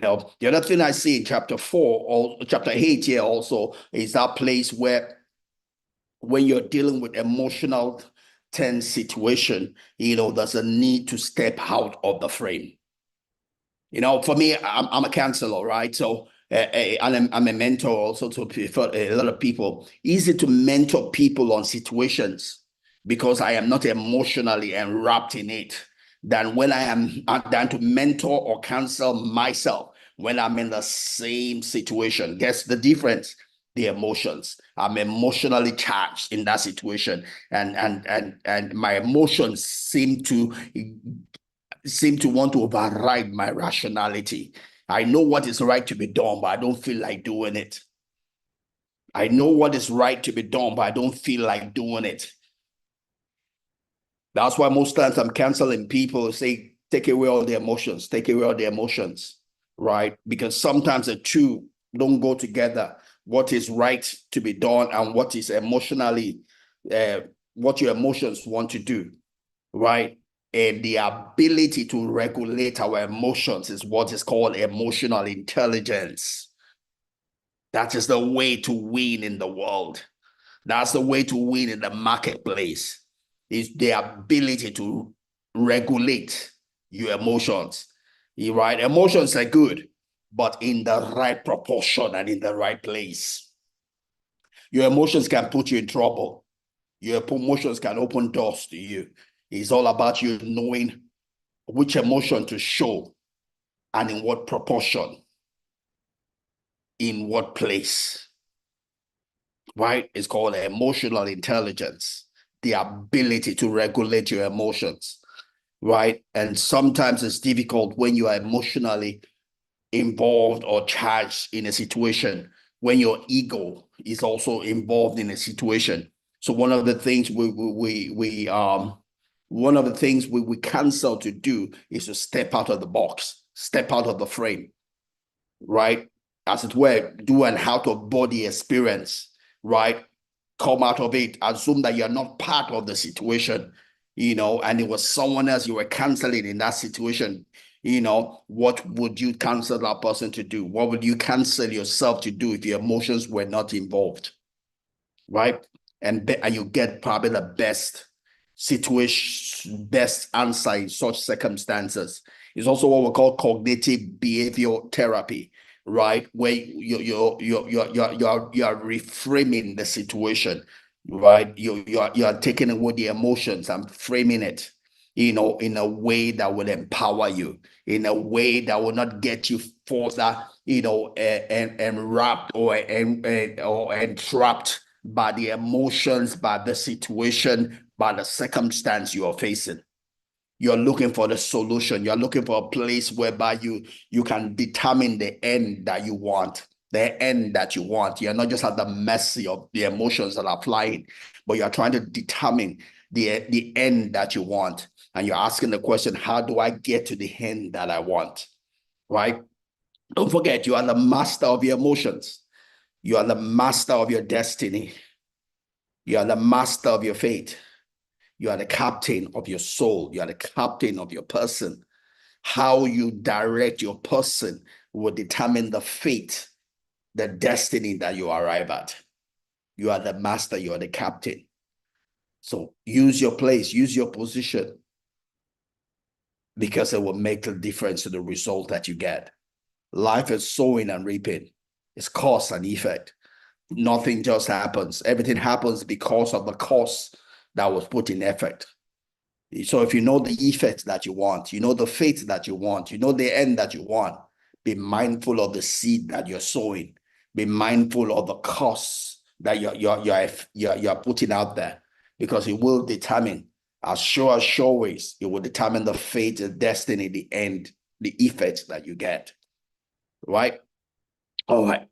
The other thing I see in chapter 4 or chapter 8 here also is that place where when you're dealing with emotional tense situation, there's a need to step out of the frame. For me, I'm a counselor, right? So, and I'm a mentor also for a lot of people. Easy to mentor people on situations because I am not emotionally enwrapped in it than when I am than to mentor or counsel myself when I'm in the same situation. Guess the difference? The emotions. I'm emotionally charged in that situation, and my emotions seem to want to override my rationality. I know what is right to be done, but I don't feel like doing it. I know what is right to be done, but I don't feel like doing it. That's why most times I'm counseling people say, take away all the emotions, take away all the emotions, right? Because sometimes the two don't go together. What is right to be done and what is emotionally, what your emotions want to do, right? And the ability to regulate our emotions is what is called emotional intelligence. That is the way to win in the world. That's the way to win in the marketplace, is the ability to regulate your emotions. You're right? Emotions are good, but in the right proportion and in the right place. Your emotions can put you in trouble. Your emotions can open doors to you. It's all about you knowing which emotion to show and in what proportion, in what place, right? It's called emotional intelligence, the ability to regulate your emotions, right? And sometimes it's difficult when you are emotionally involved or charged in a situation, when your ego is also involved in a situation. So one of the things one of the things we cancel to do is to step out of the box, step out of the frame, right? As it were, do an out of body experience, right? Come out of it, assume that you're not part of the situation, and it was someone else you were canceling in that situation. What would you cancel that person to do? What would you cancel yourself to do if your emotions were not involved, right? And you get probably the best situation, best answer in such circumstances. It's also what we call cognitive behavioral therapy, right? Where you're reframing the situation, right? You're taking away the emotions and framing it, in a way that will empower you, in a way that will not get you further, and wrapped or entrapped by the emotions, by the situation, by the circumstance you are facing. You're looking for the solution. You're looking for a place whereby you can determine the end that you want. The end that you want. You're not just at the mercy of the emotions that are flying, but you're trying to determine the end that you want. And you're asking the question, how do I get to the end that I want? Right? Don't forget, you are the master of your emotions. You are the master of your destiny. You are the master of your fate. You are the captain of your soul. You are the captain of your person. How you direct your person will determine the fate, the destiny that you arrive at. You are the master. You are the captain. So use your place, use your position, because it will make a difference to the result that you get. Life is sowing and reaping. It's cause and effect. Nothing just happens. Everything happens because of the cause that was put in effect. So if you know the effect that you want, you know the fate that you want, you know the end that you want, be mindful of the seed that you're sowing. Be mindful of the costs that you're putting out there, because it will determine, as sure ways, it will determine the fate, the destiny, the end, the effect that you get. Right? All right.